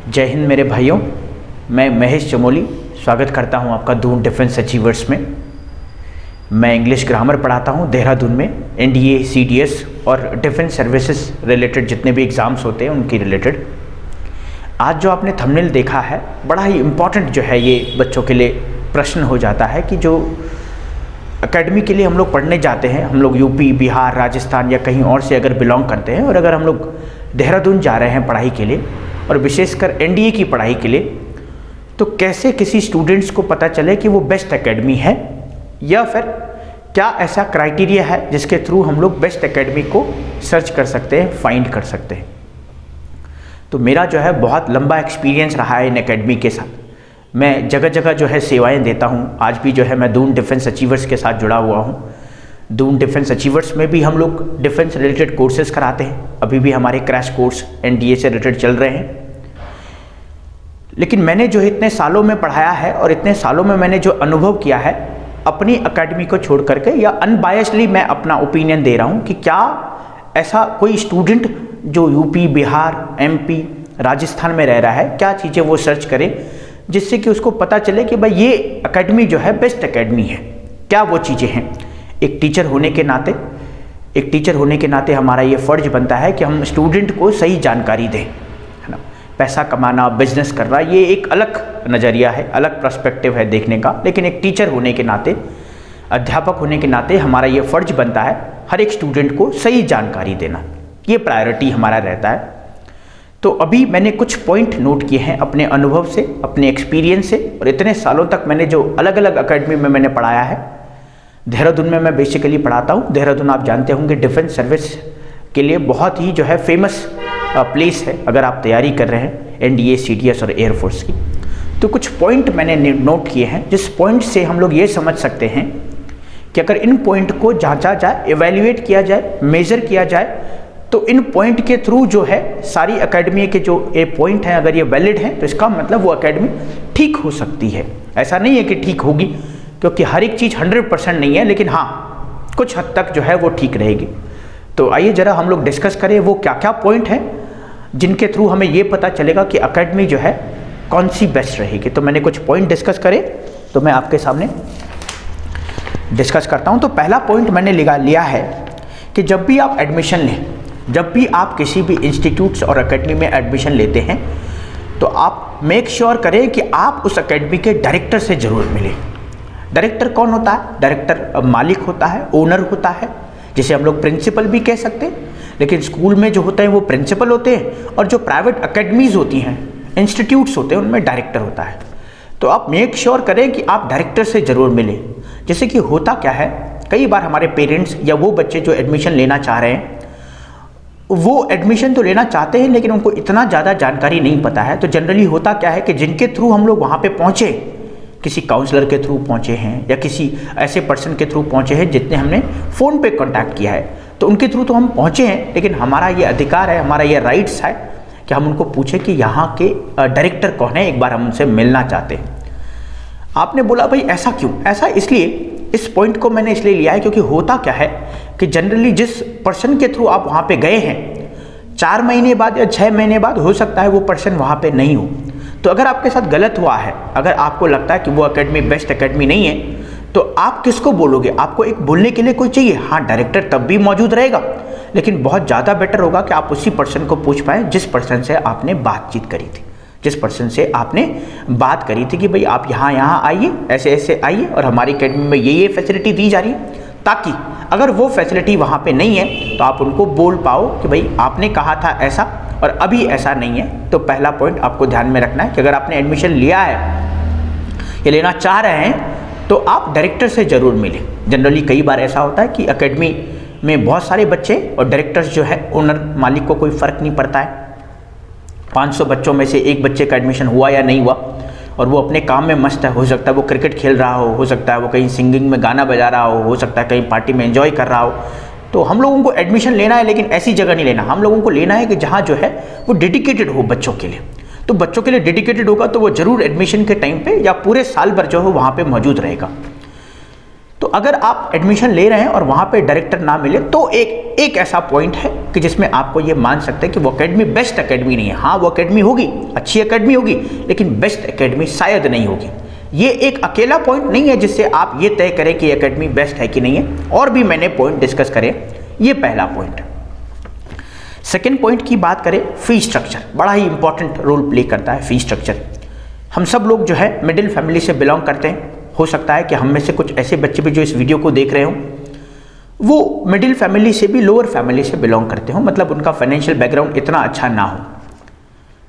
जय हिंद मेरे भाइयों, मैं महेश चमोली स्वागत करता हूं आपका दून डिफेंस अचीवर्स में। मैं इंग्लिश ग्रामर पढ़ाता हूं देहरादून में। एनडीए, सीडीएस और डिफेंस सर्विसेज रिलेटेड जितने भी एग्ज़ाम्स होते हैं उनकी रिलेटेड। आज जो आपने थंबनेल देखा है बड़ा ही इम्पॉर्टेंट जो है ये बच्चों के लिए प्रश्न हो जाता है कि जो एकेडमी के लिए हम लोग पढ़ने जाते हैं, हम लोग यूपी, बिहार, राजस्थान या कहीं और से अगर बिलोंग करते हैं और अगर हम लोग देहरादून जा रहे हैं पढ़ाई के लिए और विशेषकर एनडीए की पढ़ाई के लिए, तो कैसे किसी स्टूडेंट्स को पता चले कि वो बेस्ट एकेडमी है या फिर क्या ऐसा क्राइटेरिया है जिसके थ्रू हम लोग बेस्ट एकेडमी को सर्च कर सकते हैं, फाइंड कर सकते हैं। तो मेरा जो है बहुत लंबा एक्सपीरियंस रहा है इन एकेडमी के साथ। मैं जगह जगह जो है सेवाएं देता हूं। आज भी जो है मैं दून डिफेंस अचीवर्स के साथ जुड़ा हुआ हूं। दून डिफेंस अचीवर्स में भी हम लोग डिफेंस रिलेटेड कोर्सेज कराते हैं। अभी भी हमारे क्रैश कोर्स एनडीए से रिलेटेड चल रहे हैं। लेकिन मैंने जो इतने सालों में पढ़ाया है और इतने सालों में मैंने जो अनुभव किया है अपनी एकेडमी को छोड़ करके, या अनबायसली मैं अपना ओपिनियन दे रहा हूं कि क्या ऐसा कोई स्टूडेंट जो यूपी, बिहार, एमपी, राजस्थान में रह रहा है, क्या चीज़ें वो सर्च करे जिससे कि उसको पता चले कि भाई ये एकेडमी जो है बेस्ट एकेडमी है। क्या वो चीज़ें हैं? एक टीचर होने के नाते हमारा ये फ़र्ज बनता है कि हम स्टूडेंट को सही जानकारी दें, है ना। पैसा कमाना, बिजनेस करना, ये एक अलग नज़रिया है, अलग पर्सपेक्टिव है देखने का। लेकिन एक टीचर होने के नाते, अध्यापक होने के नाते हमारा ये फ़र्ज बनता है हर एक स्टूडेंट को सही जानकारी देना। ये प्रायोरिटी हमारा रहता है। तो अभी मैंने कुछ पॉइंट नोट किए हैं अपने अनुभव से, अपने एक्सपीरियंस से, और इतने सालों तक मैंने जो अलग अलग एकेडमी में मैंने पढ़ाया है। देहरादून में मैं बेसिकली पढ़ाता हूँ। देहरादून आप जानते होंगे डिफेंस सर्विस के लिए बहुत ही जो है फेमस प्लेस है अगर आप तैयारी कर रहे हैं एनडीए, सीडीएस और एयरफोर्स की। तो कुछ पॉइंट मैंने नोट किए हैं जिस पॉइंट से हम लोग ये समझ सकते हैं कि अगर इन पॉइंट को जांचा जाए, एवेल्युएट किया जाए, मेजर किया जाए, तो इन पॉइंट के थ्रू जो है सारी एकेडमी के जो ये पॉइंट हैं अगर ये वैलिड हैं तो इसका मतलब वो एकेडमी ठीक हो सकती है। ऐसा नहीं है कि ठीक होगी, क्योंकि हर एक चीज़ 100% नहीं है, लेकिन हाँ कुछ हद तक जो है वो ठीक रहेगी। तो आइए ज़रा हम लोग डिस्कस करें वो क्या क्या पॉइंट हैं जिनके थ्रू हमें ये पता चलेगा कि एकेडमी जो है कौन सी बेस्ट रहेगी। तो मैंने कुछ पॉइंट डिस्कस करे तो मैं आपके सामने डिस्कस करता हूँ। तो पहला पॉइंट मैंने लिया है कि जब भी आप एडमिशन लें, जब भी आप किसी भी इंस्टीट्यूट्स और एकेडमी में एडमिशन लेते हैं, तो आप मेक श्योर करें कि आप उस एकेडमी के डायरेक्टर से ज़रूर मिलें। डायरेक्टर कौन होता है? डायरेक्टर मालिक होता है, ओनर होता है, जिसे हम लोग प्रिंसिपल भी कह सकते हैं। लेकिन स्कूल में जो होते हैं वो प्रिंसिपल होते हैं, और जो प्राइवेट एकेडमीज़ होती हैं, इंस्टीट्यूट्स होते हैं, उनमें डायरेक्टर होता है। तो आप मेक श्योर करें कि आप डायरेक्टर से ज़रूर मिलें। जैसे कि होता क्या है, कई बार हमारे पेरेंट्स या वो बच्चे जो एडमिशन लेना चाह रहे हैं वो एडमिशन तो लेना चाहते हैं लेकिन उनको इतना ज़्यादा जानकारी नहीं पता है। तो जनरली होता क्या है कि जिनके थ्रू हम लोग वहाँ पे पहुँचे, किसी काउंसलर के थ्रू पहुँचे हैं या किसी ऐसे पर्सन के थ्रू पहुँचे हैं जितने हमने फ़ोन पे कांटेक्ट किया है, तो उनके थ्रू तो हम पहुँचे हैं। लेकिन हमारा ये अधिकार है, हमारा ये राइट्स है कि हम उनको पूछें कि यहाँ के डायरेक्टर कौन है, एक बार हम उनसे मिलना चाहते हैं। आपने बोला भाई ऐसा क्यों? ऐसा इसलिए, इस पॉइंट को मैंने इसलिए लिया है क्योंकि होता क्या है कि जनरली जिस पर्सन के थ्रू आप वहाँ पे गए हैं, 4 महीने बाद या 6 महीने बाद हो सकता है वो पर्सन वहाँ पे नहीं हो। तो अगर आपके साथ गलत हुआ है, अगर आपको लगता है कि वो एकेडमी बेस्ट एकेडमी नहीं है, तो आप किसको बोलोगे? आपको एक बोलने के लिए कोई चाहिए। हाँ, डायरेक्टर तब भी मौजूद रहेगा, लेकिन बहुत ज़्यादा बेटर होगा कि आप उसी पर्सन को पूछ पाएँ जिस पर्सन से आपने बातचीत करी थी, जिस पर्सन से आपने बात करी थी कि भाई आप यहाँ आइए, ऐसे ऐसे आइए और हमारी एकेडमी में ये फैसिलिटी दी जा रही है, ताकि अगर वो फैसिलिटी वहाँ पे नहीं है तो आप उनको बोल पाओ कि भाई आपने कहा था ऐसा और अभी ऐसा नहीं है। तो पहला पॉइंट आपको ध्यान में रखना है कि अगर आपने एडमिशन लिया है या लेना चाह रहे हैं तो आप डायरेक्टर से ज़रूर मिलें। जनरली कई बार ऐसा होता है कि एकेडमी में बहुत सारे बच्चे और डायरेक्टर्स जो है, ओनर मालिक को कोई फ़र्क नहीं पड़ता है। 500 बच्चों में से एक बच्चे का एडमिशन हुआ या नहीं हुआ और वो अपने काम में मस्त है, हो सकता है वो क्रिकेट खेल रहा हो सकता है वो कहीं सिंगिंग में गाना बजा रहा हो सकता है कहीं पार्टी में एंजॉय कर रहा हो। तो हम लोगों को एडमिशन लेना है, लेकिन ऐसी जगह नहीं लेना। हम लोगों को लेना है कि जहाँ जो है वो डेडिकेटेड हो बच्चों के लिए। तो बच्चों के लिए डेडिकेटेड होगा तो वो ज़रूर एडमिशन के टाइम पे या पूरे साल भर जो है वहाँ पे मौजूद रहेगा। तो अगर आप एडमिशन ले रहे हैं और वहाँ पे डायरेक्टर ना मिले तो एक ऐसा पॉइंट है कि जिसमें आपको ये मान सकते हैं कि वो एकेडमी बेस्ट एकेडमी नहीं है। हाँ, वो एकेडमी होगी, अच्छी एकेडमी होगी, लेकिन बेस्ट एकेडमी शायद नहीं होगी। ये एक अकेला पॉइंट नहीं है जिससे आप ये तय करें कि एकेडमी बेस्ट है कि नहीं है, और भी मैंने पॉइंट डिस्कस करे। ये पहला पॉइंट। सेकेंड पॉइंट की बात करें, फी स्ट्रक्चर बड़ा ही इंपॉर्टेंट रोल प्ले करता है। फी स्ट्रक्चर, हम सब लोग जो है मिडिल फैमिली से बिलोंग करते हैं। हो सकता है कि हम में से कुछ ऐसे बच्चे भी जो इस वीडियो को देख रहे हों, वो मिडिल फैमिली से भी लोअर फैमिली से बिलोंग करते हो, मतलब उनका फाइनेंशियल बैकग्राउंड इतना अच्छा ना हो।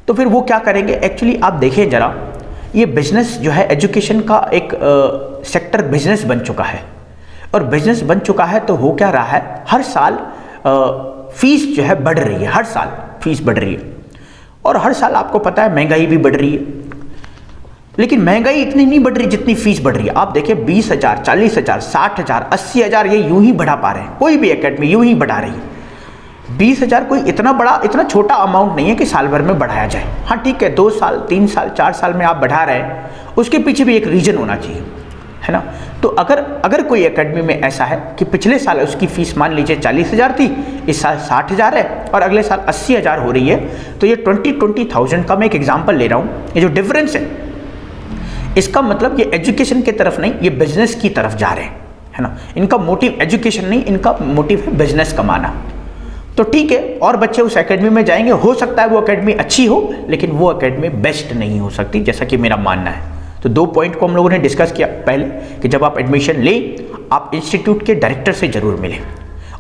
तो फिर वो क्या करेंगे? एक्चुअली आप देखें जरा, ये बिजनेस जो है एजुकेशन का एक सेक्टर बिजनेस बन चुका है, और बिजनेस बन चुका है तो हो क्या रहा है, हर साल फीस जो है बढ़ रही है, हर साल फीस बढ़ रही है। और हर साल आपको पता है महंगाई भी बढ़ रही है, लेकिन महंगाई इतनी नहीं बढ़ रही जितनी फीस बढ़ रही है। आप देखिए 20,000, 40,000, 60,000, 80,000 ये यूं ही बढ़ा पा रहे हैं, कोई भी एकेडमी यूं ही बढ़ा रही है। 20,000 कोई इतना बड़ा, इतना छोटा अमाउंट नहीं है कि साल भर में बढ़ाया जाए। हाँ ठीक है, 2 साल, 3 साल, 4 साल में आप बढ़ा रहे हैं, उसके पीछे भी एक रीजन होना चाहिए, है ना। तो अगर कोई एकेडमी में ऐसा है कि पिछले साल उसकी फीस मान लीजिए 40,000 थी, इस साल 60,000 है और अगले साल 80,000 हो रही है, तो ये 20,000 का मैं एक एग्जाम्पल ले रहा हूँ। ये जो डिफरेंस है, इसका मतलब ये एजुकेशन की तरफ नहीं, ये बिजनेस की तरफ जा रहे हैं, है ना। इनका मोटिव एजुकेशन नहीं, इनका मोटिव है बिजनेस कमाना। तो ठीक है, और बच्चे उस एकेडमी में जाएंगे, हो सकता है वो एकेडमी अच्छी हो, लेकिन वो एकेडमी बेस्ट नहीं हो सकती, जैसा कि मेरा मानना है। तो 2 पॉइंट को हम लोगों ने डिस्कस किया पहले, कि जब आप एडमिशन लें, आप इंस्टीट्यूट के डायरेक्टर से जरूर मिलें,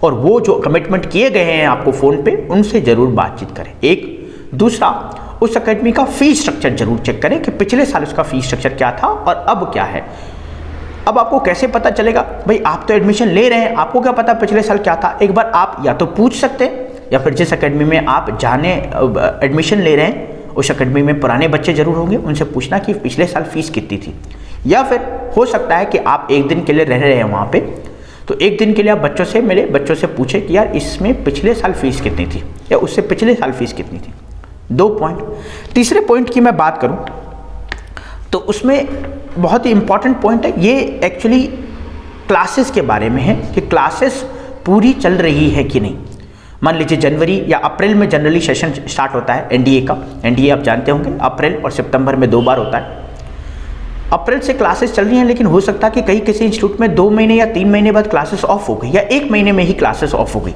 और वो जो कमिटमेंट किए गए हैं आपको फ़ोन पे, उनसे जरूर बातचीत करें। एक दूसरा, उस एकेडमी का फी स्ट्रक्चर जरूर चेक करें कि पिछले साल उसका फी स्ट्रक्चर क्या था और अब क्या है। अब आपको कैसे पता चलेगा? भाई आप तो एडमिशन ले रहे हैं, आपको क्या पता पिछले साल क्या था? एक बार आप या तो पूछ सकते हैं, या फिर जिस एकेडमी में आप जाने एडमिशन ले रहे हैं उस एकेडमी में पुराने बच्चे जरूर होंगे, उनसे पूछना कि पिछले साल फीस कितनी थी। या फिर हो सकता है कि आप एक दिन के लिए रह रहे हैं वहाँ पे, तो एक दिन के लिए आप बच्चों से मिले, बच्चों से पूछे कि यार इसमें पिछले साल फीस कितनी थी या उससे पिछले साल फीस कितनी थी। 2 पॉइंट। तीसरे पॉइंट की मैं बात करूं तो उसमें बहुत ही इंपॉर्टेंट पॉइंट है, ये एक्चुअली क्लासेस के बारे में है कि क्लासेस पूरी चल रही है कि नहीं। मान लीजिए जनवरी या अप्रैल में जनरली सेशन स्टार्ट होता है एनडीए का। एनडीए आप जानते होंगे, अप्रैल और सितंबर में 2 बार होता है। अप्रैल से क्लासेस चल रही हैं, लेकिन हो सकता है कि कहीं किसी इंस्टीट्यूट में 2 महीने या 3 महीने बाद क्लासेस ऑफ हो गई, या 1 महीने में ही क्लासेस ऑफ हो गई।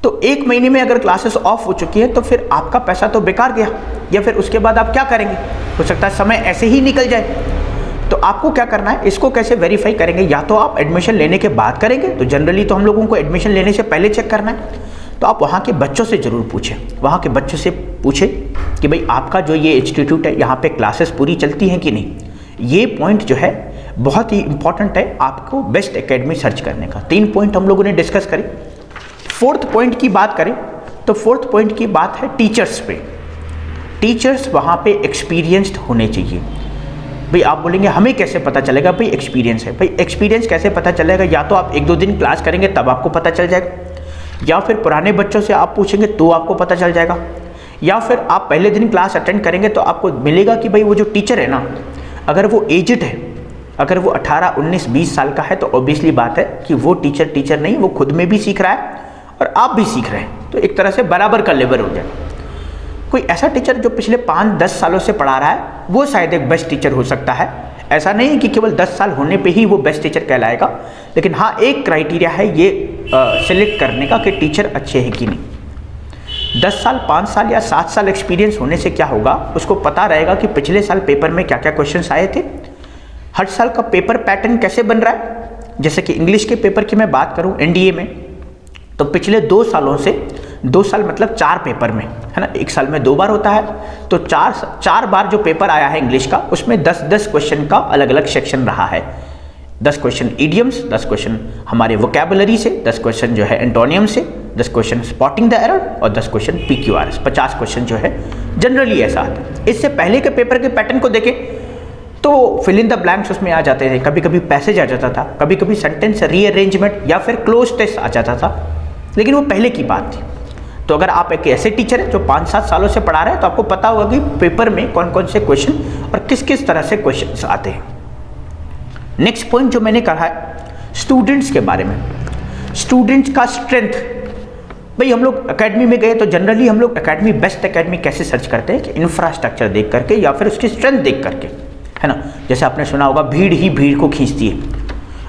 तो 1 महीने में अगर क्लासेस ऑफ हो चुकी है तो फिर आपका पैसा तो बेकार गया, या फिर उसके बाद आप क्या करेंगे? हो सकता है समय ऐसे ही निकल जाए। तो आपको क्या करना है, इसको कैसे वेरीफाई करेंगे? या तो आप एडमिशन लेने के बाद करेंगे, तो जनरली तो हम लोगों को एडमिशन लेने से पहले चेक करना है। तो आप वहाँ के बच्चों से ज़रूर पूछें, वहाँ के बच्चों से पूछें कि भाई आपका जो ये इंस्टीट्यूट है, यहाँ पे क्लासेस पूरी चलती हैं कि नहीं। ये पॉइंट जो है बहुत ही इंपॉर्टेंट है आपको बेस्ट एकेडमी सर्च करने का। 3 पॉइंट हम लोगों ने डिस्कस करे। 4th पॉइंट की बात करें तो 4th पॉइंट की बात है टीचर्स पे। टीचर्स वहाँ पे एक्सपीरियंस्ड होने चाहिए। भाई आप बोलेंगे हमें कैसे पता चलेगा? भाई एक्सपीरियंस है। भाई एक्सपीरियंस कैसे पता चलेगा? या तो आप 1-2 दिन क्लास करेंगे तब आपको पता चल जाएगा, या फिर पुराने बच्चों से आप पूछेंगे तो आपको पता चल जाएगा, या फिर आप पहले दिन क्लास अटेंड करेंगे तो आपको मिलेगा कि भाई वो जो टीचर है ना, अगर वो एजड है, अगर वो 18, 19, 20 साल का है, तो ऑब्वियसली बात है कि वो टीचर नहीं, वो खुद में भी सीख रहा है और आप भी सीख रहे हैं, तो एक तरह से बराबर का लेवल हो जाए। कोई ऐसा टीचर जो पिछले 5-10 सालों से पढ़ा रहा है, वो शायद एक बेस्ट टीचर हो सकता है। ऐसा नहीं कि केवल 10 साल होने पे ही वो बेस्ट टीचर कहलाएगा, लेकिन हाँ एक क्राइटेरिया है ये सिलेक्ट करने का कि टीचर अच्छे हैं कि नहीं। 10 साल, 5 साल या 7 साल एक्सपीरियंस होने से क्या होगा, उसको पता रहेगा कि पिछले साल पेपर में क्या क्या क्वेश्चंस आए थे, हर साल का पेपर पैटर्न कैसे बन रहा है। जैसे कि इंग्लिश के पेपर की मैं बात करूँ एनडीए में, तो पिछले 2 सालों से, 2 साल मतलब 4 पेपर में, है ना, 1 साल में 2 बार होता है, तो 4 बार जो पेपर आया है इंग्लिश का, उसमें 10-10 क्वेश्चन का अलग अलग सेक्शन रहा है। 10 क्वेश्चन इडियम्स, 10 क्वेश्चन हमारे वोकैबुलरी से, 10 क्वेश्चन जो है एंटोनियम से, 10 क्वेश्चन स्पॉटिंग द एरर और 10 क्वेश्चन PQRS। 50 क्वेश्चन जो है जनरली ऐसा आता है। इससे पहले के पेपर के पैटर्न को देखें तो फिल इन द ब्लैंक्स उसमें आ जाते थे, कभी कभी पैसेज आ जाता था, कभी कभी सेंटेंस रीअरेंजमेंट या फिर क्लोज टेस्ट आ जाता था, लेकिन वो पहले की बात थी। तो अगर आप एक ऐसे टीचर हैं जो 5-7 सालों से पढ़ा रहे हैं, तो आपको पता होगा कि पेपर में कौन कौन से क्वेश्चन और किस किस तरह से क्वेश्चन आते हैं। नेक्स्ट पॉइंट जो मैंने कहा है स्टूडेंट्स के बारे में। स्टूडेंट्स का स्ट्रेंथ भाई हम लोग एकेडमी में गए तो जनरली हम लोग एकेडमी, बेस्ट एकेडमी कैसे सर्च करते हैं कि इंफ्रास्ट्रक्चर देख करके या फिर उसकी स्ट्रेंथ देख करके, है ना। जैसे आपने सुना होगा भीड़ ही भीड़ को खींचती है,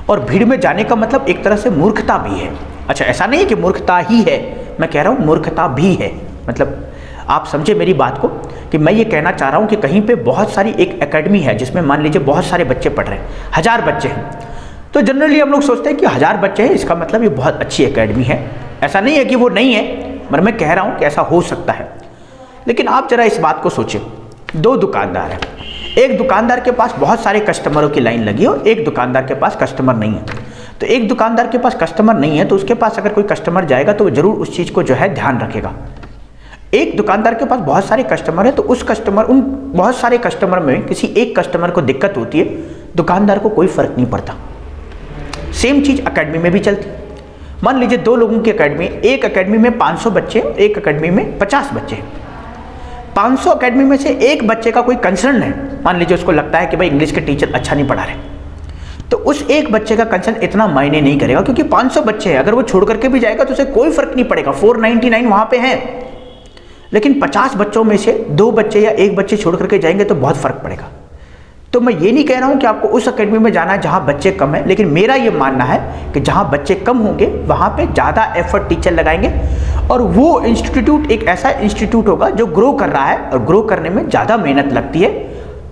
और भीड़ में जाने का मतलब एक तरह से मूर्खता भी है। अच्छा, ऐसा नहीं है कि मूर्खता ही है, मैं कह रहा हूँ मूर्खता भी है। मतलब आप समझे मेरी बात को कि मैं ये कहना चाह रहा हूँ कि कहीं पे बहुत सारी एक एकेडमी है जिसमें मान लीजिए बहुत सारे बच्चे पढ़ रहे हैं, 1000 बच्चे हैं, तो जनरली हम लोग सोचते हैं कि 1000 बच्चे हैं इसका मतलब ये बहुत अच्छी एकेडमी है। ऐसा नहीं है कि वो नहीं है, मगर मैं कह रहा हूँ कि ऐसा हो सकता है। लेकिन आप जरा इस बात को सोचें, 2 दुकानदार हैं, एक दुकानदार के पास बहुत सारे कस्टमरों की लाइन लगी और एक दुकानदार के पास कस्टमर नहीं है। तो एक दुकानदार के पास कस्टमर नहीं है तो उसके पास अगर कोई कस्टमर जाएगा तो वो जरूर उस चीज़ को जो है ध्यान रखेगा। एक दुकानदार के पास बहुत सारे कस्टमर है तो उन बहुत सारे कस्टमर में किसी एक कस्टमर को दिक्कत होती है, दुकानदार को कोई फर्क नहीं पड़ता। सेम चीज़ एकेडमी में भी चलती। मान लीजिए 2 लोगों की एकेडमी, एक एकेडमी में 500 बच्चे, एक एकेडमी में 50 बच्चे। 500 एकेडमी में से एक बच्चे का कोई कंसर्न है, मान लीजिए उसको लगता है कि भाई इंग्लिश के टीचर अच्छा नहीं पढ़ा रहे, तो उस एक बच्चे का कंसर्न इतना मायने नहीं करेगा क्योंकि 500 बच्चे हैं, अगर वो छोड़ करके भी जाएगा तो उसे कोई फर्क नहीं पड़ेगा, 499 वहाँ पे है। लेकिन 50 बच्चों में से 2 बच्चे या 1 बच्चे छोड़ करके जाएंगे तो बहुत फर्क पड़ेगा। तो मैं ये नहीं कह रहा हूँ कि आपको उस एकेडमी में जाना है जहाँ बच्चे कम है, लेकिन मेरा ये मानना है कि जहाँ बच्चे कम होंगे वहाँ पे ज़्यादा एफर्ट टीचर लगाएंगे और वो इंस्टीट्यूट एक ऐसा इंस्टीट्यूट होगा जो ग्रो कर रहा है और ग्रो करने में ज़्यादा मेहनत लगती है।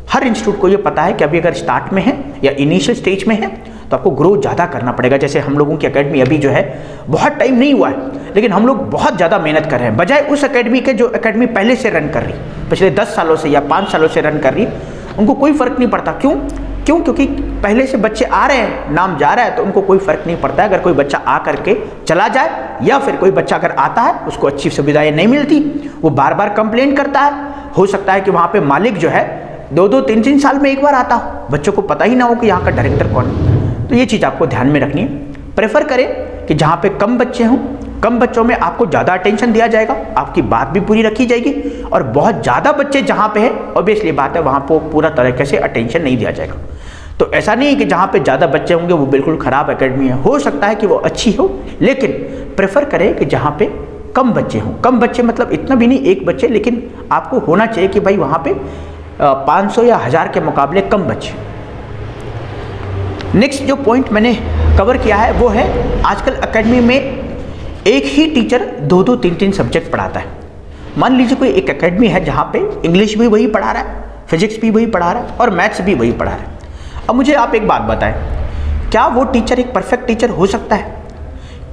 हर इंस्टीट्यूट को ये पता है कि अभी अगर स्टार्ट में है या इनिशियल स्टेज में है तो आपको ग्रो ज़्यादा करना पड़ेगा। जैसे हम लोगों की एकेडमी अभी जो है बहुत टाइम नहीं हुआ है, लेकिन हम लोग बहुत ज़्यादा मेहनत कर रहे हैं, बजाय उस एकेडमी के जो एकेडमी पहले से रन कर रही, पिछले 10 सालों से या 5 सालों से रन कर रही, उनको कोई फ़र्क नहीं पड़ता। क्योंकि पहले से बच्चे आ रहे हैं, नाम जा रहा है, तो उनको कोई फ़र्क नहीं पड़ता है अगर कोई बच्चा आ करके चला जाए या फिर कोई बच्चा अगर आता है उसको अच्छी सुविधाएं नहीं मिलती, वो बार बार कंप्लेंट करता है। हो सकता है कि वहाँ पे मालिक जो है 2-2, 3-3 साल में एक बार आता हो, बच्चों को पता ही ना हो कि यहाँ का डायरेक्टर कौन है। तो ये चीज़ आपको ध्यान में रखनी है। प्रेफर करें कि जहाँ पे कम बच्चे हों, कम बच्चों में आपको ज़्यादा अटेंशन दिया जाएगा, आपकी बात भी पूरी रखी जाएगी, और बहुत ज़्यादा बच्चे जहाँ पे है ऑब्वियसली बात है वहाँ पर पूरा तरीके से अटेंशन नहीं दिया जाएगा। तो ऐसा नहीं है कि जहाँ पे ज़्यादा बच्चे होंगे वो बिल्कुल ख़राब एकेडमी है, हो सकता है कि वो अच्छी हो, लेकिन प्रेफर करें कि जहाँ पे कम बच्चे हों। कम बच्चे मतलब इतना भी नहीं, 1 बच्चे, लेकिन आपको होना चाहिए कि भाई वहाँ पे 500 या 1000 के मुकाबले कम बच्चे। नेक्स्ट जो पॉइंट मैंने कवर किया है वो है आजकल एकेडमी में एक ही टीचर 2-2, 3-3 सब्जेक्ट पढ़ाता है। मान लीजिए कोई एक एकेडमी है जहाँ पे इंग्लिश भी वही पढ़ा रहा है, फिजिक्स भी वही पढ़ा रहा है और मैथ्स भी वही पढ़ा रहा है। अब मुझे आप एक बात बताएं, क्या वो टीचर एक परफेक्ट टीचर हो सकता है?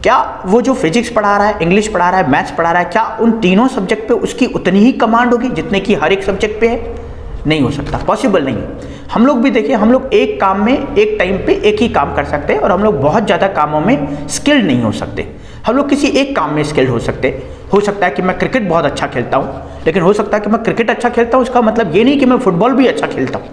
क्या वो जो फिजिक्स पढ़ा रहा है, इंग्लिश पढ़ा रहा है, मैथ्स पढ़ा रहा है, क्या उन तीनों सब्जेक्ट पे उसकी उतनी ही कमांड होगी जितने की हर एक सब्जेक्ट पे है? नहीं हो सकता, पॉसिबल नहीं है। हम लोग भी देखिए, हम लोग एक काम में एक टाइम पे एक ही काम कर सकते हैं और हम लोग बहुत ज़्यादा कामों में स्किल्ड नहीं हो सकते। हम लोग किसी एक काम में स्किल्ड हो सकते। हो सकता है कि मैं क्रिकेट बहुत अच्छा खेलता हूँ, लेकिन हो सकता है कि मैं क्रिकेट अच्छा खेलता हूँ इसका मतलब ये नहीं कि मैं फुटबॉल भी अच्छा खेलता हूँ।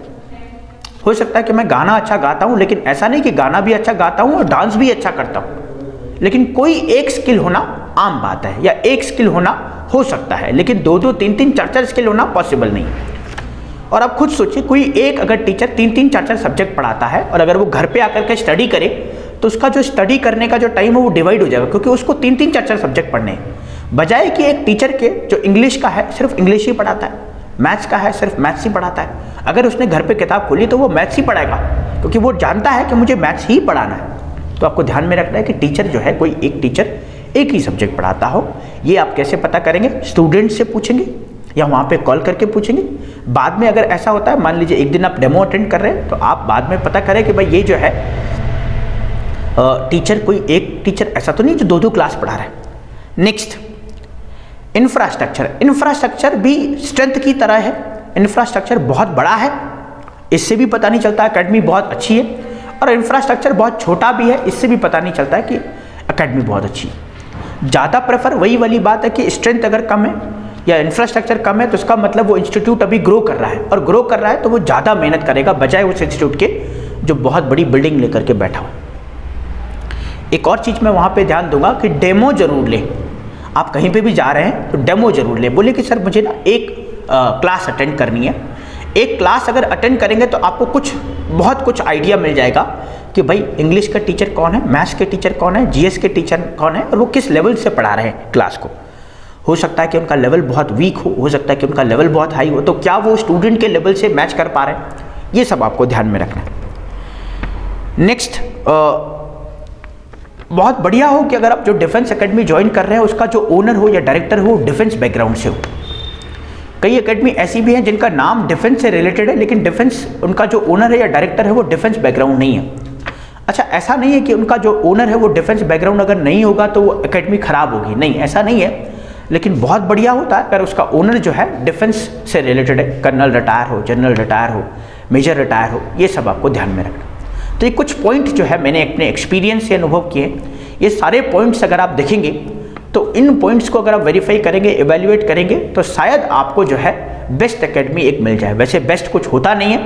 हो सकता है कि मैं गाना अच्छा गाता हूँ, लेकिन ऐसा नहीं कि गाना भी अच्छा गाता हूँ और डांस भी अच्छा करता हूँ। लेकिन कोई एक स्किल होना आम बात है, या एक स्किल होना हो सकता है, लेकिन 2-2, 3-3, 4-4 स्किल होना पॉसिबल नहीं है। और आप खुद सोचिए, कोई एक अगर टीचर 3-3, 4-4 सब्जेक्ट पढ़ाता है और अगर वो घर पे आकर के स्टडी करे तो उसका जो स्टडी करने का जो टाइम है वो डिवाइड हो जाएगा, क्योंकि उसको 3-3, 4-4 सब्जेक्ट पढ़ने हैं। बजाय कि एक टीचर के जो इंग्लिश का है सिर्फ इंग्लिश ही पढ़ाता है, मैथ्स का है सिर्फ मैथ्स ही पढ़ाता है, अगर उसने घर पे किताब खोली तो वो मैथ्स ही पढ़ाएगा, क्योंकि वो जानता है कि मुझे मैथ्स ही पढ़ाना है। तो आपको ध्यान में रखना है कि टीचर जो है, कोई एक टीचर एक ही सब्जेक्ट पढ़ाता हो। ये आप कैसे पता करेंगे? स्टूडेंट से पूछेंगे या वहाँ पे कॉल करके पूछेंगे। बाद में अगर ऐसा होता है, मान लीजिए एक दिन आप डेमो अटेंड कर रहे हैं, तो आप बाद में पता करें कि भाई ये जो है टीचर, कोई एक टीचर ऐसा तो नहीं जो 2-2 क्लास पढ़ा रहा है। नेक्स्ट, इंफ्रास्ट्रक्चर भी स्ट्रेंथ की तरह है। इंफ्रास्ट्रक्चर बहुत बड़ा है, इससे भी पता नहीं चलता एकेडमी बहुत अच्छी है, और इंफ्रास्ट्रक्चर बहुत छोटा भी है, इससे भी पता नहीं चलता है कि एकेडमी बहुत अच्छी है। ज़्यादा प्रेफर वही वाली बात है कि स्ट्रेंथ अगर कम है या इंफ्रास्ट्रक्चर कम है तो इसका मतलब वो इंस्टीट्यूट अभी ग्रो कर रहा है, और ग्रो कर रहा है तो वो ज़्यादा मेहनत करेगा बजाय उस इंस्टीट्यूट के जो बहुत बड़ी बिल्डिंग लेकर के बैठा हो। एक और चीज़ मैं वहाँ पे ध्यान दूंगा कि डेमो जरूर लें। आप कहीं पे भी जा रहे हैं तो डेमो जरूर लें। बोले कि सर मुझे ना एक क्लास अटेंड करनी है। एक क्लास अगर अटेंड करेंगे तो आपको बहुत कुछ आइडिया मिल जाएगा कि भाई इंग्लिश का टीचर कौन है, मैथ्स के टीचर कौन है, जीएस के टीचर कौन है और वो किस लेवल से पढ़ा रहे हैं क्लास को। हो सकता है कि उनका लेवल बहुत वीक हो सकता है कि उनका लेवल बहुत हाई हो, तो क्या वो स्टूडेंट के लेवल से मैच कर पा रहे हैं, ये सब आपको ध्यान में रखना है। नेक्स्ट, बहुत बढ़िया हो कि अगर आप जो डिफेंस एकेडमी ज्वाइन कर रहे हैं उसका जो ओनर हो या डायरेक्टर हो डिफेंस बैकग्राउंड से हो। कई एकेडमी ऐसी भी हैं जिनका नाम डिफेंस से रिलेटेड है लेकिन डिफेंस उनका जो ओनर है या डायरेक्टर है वो डिफेंस बैकग्राउंड नहीं है। अच्छा, ऐसा नहीं है कि उनका जो ओनर है वो डिफेंस बैकग्राउंड अगर नहीं होगा तो वो एकेडमी खराब होगी, नहीं, ऐसा नहीं है। लेकिन बहुत बढ़िया होता है अगर उसका ओनर जो है डिफेंस से रिलेटेड है, कर्नल रिटायर हो, जनरल रिटायर हो, मेजर रिटायर हो, ये सब आपको ध्यान में रखना। तो ये कुछ पॉइंट जो है मैंने अपने एक्सपीरियंस से अनुभव किए, ये सारे पॉइंट्स अगर आप देखेंगे तो इन पॉइंट्स को अगर आप वेरीफाई करेंगे, एवेल्युएट करेंगे तो शायद आपको जो है बेस्ट एकेडमी एक मिल जाए। वैसे बेस्ट कुछ होता नहीं है,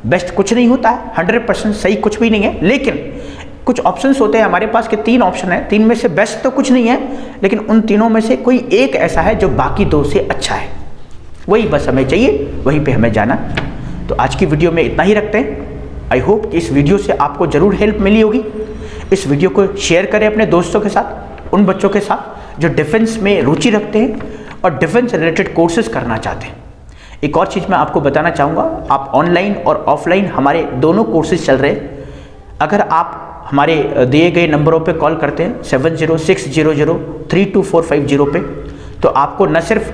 बेस्ट कुछ नहीं होता है, 100% सही कुछ भी नहीं है, लेकिन कुछ ऑप्शंस होते हैं हमारे पास कि 3 ऑप्शन है, 3 में से बेस्ट तो कुछ नहीं है लेकिन उन तीनों में से कोई एक ऐसा है जो बाकी 2 से अच्छा है, वही बस हमें चाहिए, वहीं पे हमें जाना। तो आज की वीडियो में इतना ही रखते हैं। आई होप कि इस वीडियो से आपको जरूर हेल्प मिली होगी। इस वीडियो को शेयर करें अपने दोस्तों के साथ, उन बच्चों के साथ जो डिफेंस में रुचि रखते हैं और डिफेंस रिलेटेड कोर्सेज करना चाहते हैं। एक और चीज़ मैं आपको बताना चाहूँगा, आप ऑनलाइन और ऑफलाइन हमारे दोनों कोर्सेज चल रहे हैं। अगर आप हमारे दिए गए नंबरों पे कॉल करते हैं 7060032450 पे, तो आपको न सिर्फ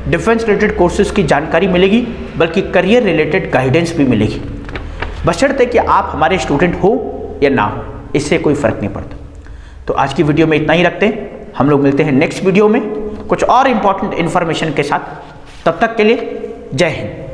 डिफेंस रिलेटेड कोर्सेज की जानकारी मिलेगी बल्कि करियर रिलेटेड गाइडेंस भी मिलेगी, बशर्ते कि आप हमारे स्टूडेंट हो या ना हो, इससे कोई फ़र्क नहीं पड़ता। तो आज की वीडियो में इतना ही रखते हैं, हम लोग मिलते हैं नेक्स्ट वीडियो में कुछ और इंपॉर्टेंट इन्फॉर्मेशन के साथ। तब तक के लिए जय हिंद।